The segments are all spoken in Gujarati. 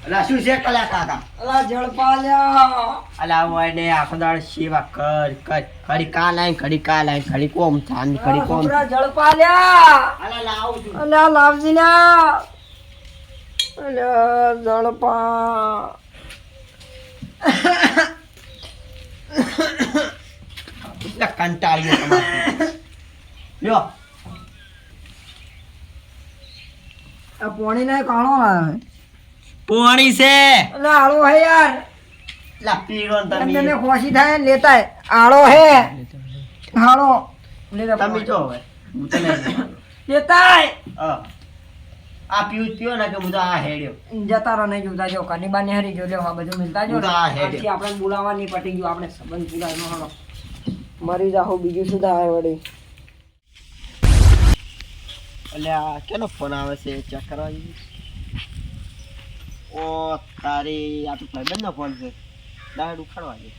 અલા શું છે કલા કાકા? અલા જળપાલ્યા. અલા ઓય ને આખો દાડ સેવા કર ઘડી કા લાઈન ઘડી કા લાઈન ઘડી કોમ ચાંદ ઘડી કોમ. છોકરા જળપાલ્યા. અલા લાવું છું. અલા લાવજી ના. અલા જળપા. એટલા કંટાળ્યો તમારે. લ્યો આ પોણી ના કાણો આવે. પોણી છે. અલા આળો હે યાર. લા પીરો તમે તમે ખોસી થાય ને લેતાય આળો હે. હાળો લેતા તમે જો હવે હું તને લેતાય. આ પીયો ને કે હું તો આ હેડ્યો. જતા રહો નહીં જોતા જો કનીબા ને હરી જો લે આ બધું મિલતા જો. હું તો આ હેડ્યો. પછી આપણે બોલાવા નહીં પટી ગયું આપણે સંબંધ પૂરા નો હાલો. મરી જાહો બીજું શું થાય વળી. અલ્યા કેનો ફોન આવે છે ચેક કરવા જઈએ. ઓ તારી આ તો ભાઈબંધનો ફોન છે. ડાયરેક્ટ ઉખાડવા દે.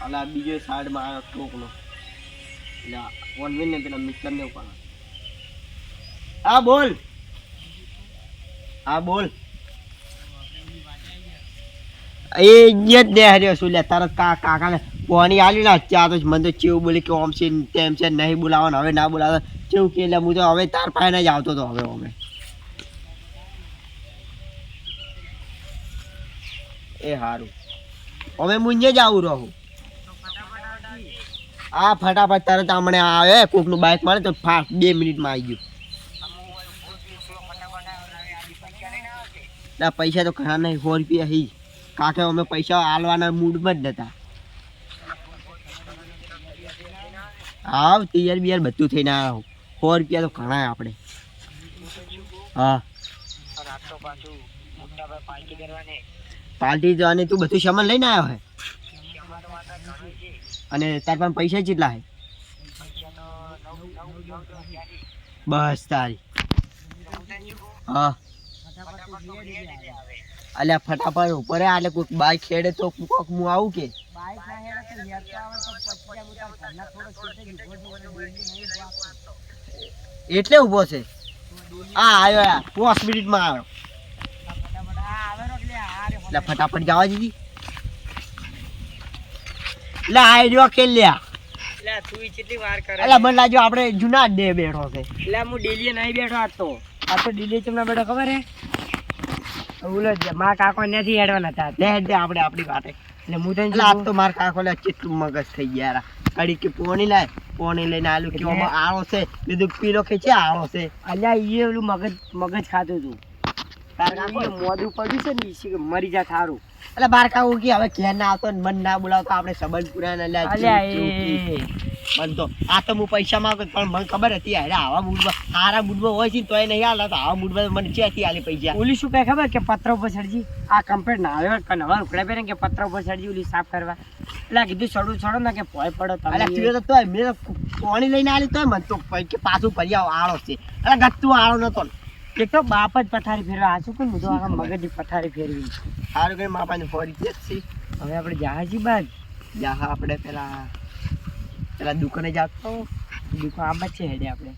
અલા બીજો સાઈડમાં આવ્યો ટોકનો. અલ્યા ઓનવીન ને પેલા મિત્રને ઉપાડવા. હા બોલ. હા બોલ. એ જ દે હર્યો શું લે તારા કાકાને પાણી આલ્યું ને ચા તો મને તો ચેવું બોલી કે ઓમ છે તેમ છે નહીં બોલાવવાનું હવે ના બોલાવે ચેવું કે એટલે હું તો હવે તાર પાસે જ આવતો હતો હવે અમે એ સારું હવે હું જ આવું રહું. હા ફટાફટ તરત હમણે આવે કોકનું બાઇક મળે તો ફાસ્ટ 2 મિનિટમાં આવી ગયું. ના પૈસા તો ઘણા નહીં 100 રૂપિયા હી કાકે અમે પૈસા આલવાના મૂડમાં જ નતા. હા તૈયાર બિયાર બધું થઈને આવ્યો 100 રૂપિયા તો ઘણા આપણે. હા પાર્ટી જવાની તું બધું સામાન લઈને આવ્યો હે અને તાર પાસે પૈસા કેટલા હે? બસ તારી. હા અલ્યા ફટાફટ ઉપર એટલે કોઈક બાઈક ખેડે તો કોક હું આવું કે એટલે ઉભો છે. હા આવ્યો 5 મિનિટમાં આવ્યો. એટલે ફટાફટ જવા દીધી. એટલે આઈડિયો કે લ્યા એટલે તું કેટલી વાર કરે. એટલે મને લાગ્યો આપણે જૂના ડે બેઠો છે. એટલે હું ડેલી નહીં બેઠો આ તો ડેલી તમને બેઠો ખબર હે ઓલો મારા કાકો નથી હેડવાના હતા લે દે આપણે આપણી વાતે. એટલે હું તને એટલે આજ તો મારા કાકો લે કેટલું મગજ થઈ ગયા કડી કે પોણી લાય પોણી લઈને આલું કે આમાં આળો છે બીજું પીલો કે છે આળો છે. અલ્યા એ ઓલું મગજ ખાતું હતું તારા કાકો મોઢું પડ્યું છે ને ઈ મરી જા થારું. એટલે બાર કાકો કે હવે ઘેર ના આવતો મન ના બોલાવતો આપણે સંબંધ પૂરા ના લે. અલ્યા મન તો આ તો હું પૈસા માંગતો પણ મને ખબર હતી અરે આવા મૂડમાં સારા મૂડમાં હોય છે તોય નહીં હાલ તો આવા મૂડમાં મને ક્યાંથી આલી પૈસા. ઓલી શું કહે ખબર કે પત્ર ઉપર ચડજી આ કમ્પ્લેટ ના આવ્યો પણ હવે ઉકળે પહેરે કે પત્ર ઉપર ચડજી ઓલી સાફ કરવા. એટલે કીધું છોડો ને કે ભોય પડો તમે. એટલે તું તો તોય મેં પાણી લઈને આલી તોય મને તો કે પાછું ફરી આવો આળો છે. એટલે ગત્તું આળો નતો. એક તો બાપ જ પથારી ફેરવા આ શું કઈ આખા મગજની પથારી ફેરવી. સારું કઈ માપાની ફોરી છે હવે આપણે જહાજી બાદ જા આપણે પેલા દુકાને જાતો દુકાન આમ જ છે હેડે આપણે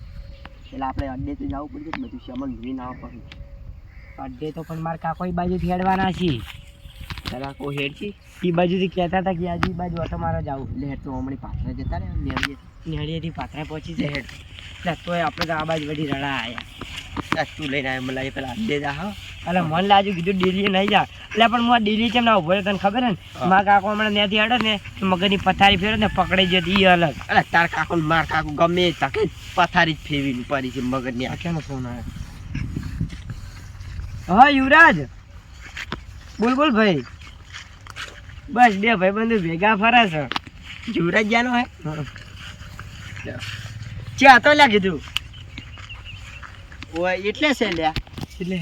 પેલા આપણે અડ્ડે તો જવું પડશે બધું સામાન ભૂલી ના પડે. અડ્ડે તો પણ મારા કાકો એ બાજુથી હેડવાના છે. પેલા કોઈ હેડ છે એ બાજુથી કહેતા હતા કે આજે બાજુ ઓટો મારો જાવું એટલે હેડ તો હમણાં પાછળ જતા રહે નેહળીએથી પાથરા પહોંચી જાય હેડ. એટલે તોય આપણે તો આ બાજુ વળી રડા આવ્યા. તું લઈને આવ્યો મને લાગે પેલા અડ્ડે જા હા એટલે મને લાગ્યું કીધું ડેલી નહીં જા એટલે પણ હું ડેલી કેમ ના ઉભો તને ખબર હે ને મારા કાકો હમણાં ત્યાંથી હડે ને મગજની પથારી ફેરે ને પકડાઈ જતી એ અલગ. અરે તાર કાકો માર કાકો ગમે તકે પથારી જ ફેરવી પડી છે મગજની. આ કેનો ફોન આવ્યો? હા યુવરાજ બોલ ભાઈ. બસ બે ભાઈ બંધુ ભેગા ફરે છે. યુવરાજ જાનો હે ચા તો લ્યા કીધું ઓય એટલે છે લ્યા એટલે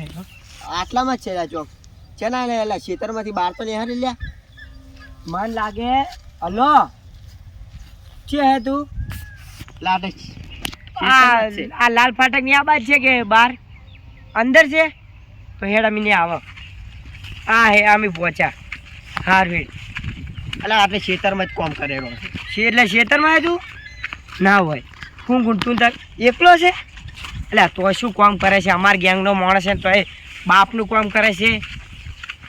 આટલામાં જ છે લ્યા ચોક ચના લે લ્યા ખેતરમાંથી બહાર તો નહીં હારે લ્યા. મન લાગે હલો છે હે તું લાટે આ લાલ ફાટક ની આ બાજ છે કે બહાર અંદર છે તો હેડ અમે નહીં આવો. હા હે અમે પહોંચ્યા હાર હેડ. એટલે આપણે ખેતરમાં જ કોમ કરેલો છે એટલે ખેતરમાં તું ના હોય હું તું તાર એકલો છે એટલે તો શું કામ કરે છે અમાર ગેંગનો માણસ છે તો એ બાપનું કામ કરે છે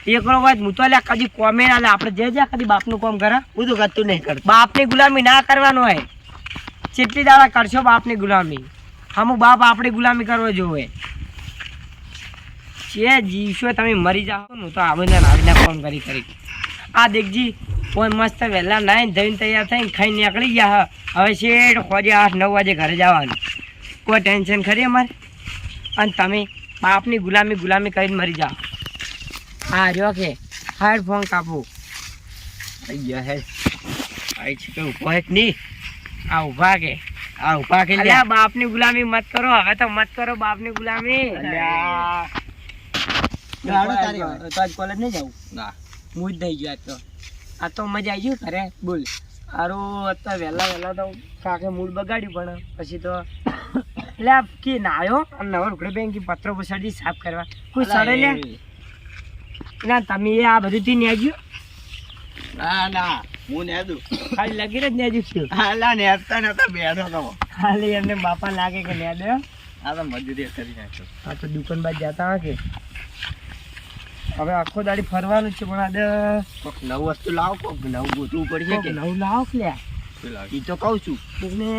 એકનો વાત હું તો અલ્યા કદી કોમે ના લે આપણે જે કદી બાપનું કામ કરે હું તો કરતું નહીં કરતો. બાપની ગુલામી ના કરવાનું હોય કેટલી દાડા કરશો બાપની ગુલામી હમું બાપ આપણી ગુલામી કરવો જોવે જે જીવશો તમે મરી જાઓ ને તો આવીને ફોન કરી આ દેખજી કોઈ મસ્ત વહેલા નાઈને ધોઈને તૈયાર થઈને ખાઈને નીકળી ગયા હવે શેઠ ખોજે 8-9 વાગે ઘરે જવાનું કોઈ ટેન્શન ખરી અમારે અને તમે બાપની ગુલામી કરીને મરી જાઓ હા રહ્યો કે હાડ ફોન કાપવું આઈ ગયા હે આઈ છે કે ઉભો હે કે નહીં? આ ઊભા કે અલ્યા બાપની ગુલામી મત કરો હવે તો મત કરો બાપની ગુલામી અલ્યા. ગાડો તારી હવે. તો આજ કોલેજ નહીં જાવું ના હું જ નહીં ગયો આ તો મજા આવી ગયું ઘરે બોલ હારું અત્યારે વહેલા તો કાકે મૂડ બગાડ્યું પણ પછી તો એટલે આ કે નાયો અને નવો ઢોકળી બેન કે પત્રો પછાડી સાફ કરવા કોઈ સડે લે ના તમે આ બધું થી નેજ્યું ના હું નેદું ખાલી લગીને જ નેજ્યું છું હાલા નેદતા નતા બેઠો તો. ખાલી એમને બાપા લાગે કે નેદ આ તો મજૂરી કરી નાખ્યો. આ તો દુકાન બાદ જતા હોય કે હવે આખો દાડી ફરવાનું છે પણ આજે કોક નવું વસ્તુ લાવો, કોક નવું ગોતવું પડશે કે નવું લાવો કે લ્યા ઈ તો કહું છું. એટલે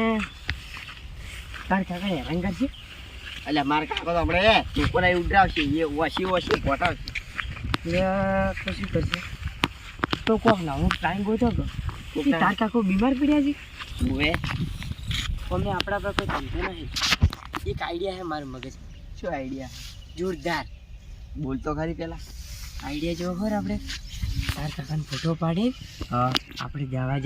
તાર કાકા હેરાન કરશે એટલે મારા કાકો તો હમણાં લોકોને ઉડરાવશે એ ઓછી પોટાવશે. એટલે તો શું કરશે તો કોક નવું ટાઈમ ગોતો કે તાર કાકો બીમાર પડ્યા છે હવે અમે આપણા પર કોઈ ધંધો નહીં એક આઈડિયા છે મારું મગજ શું આઈડિયા? જોરદાર બોલ તો ખરી પેલા. આઈડિયા જો ખબર આપણે તાર કાકાનો ફોટો પાડી હા આપણે જવા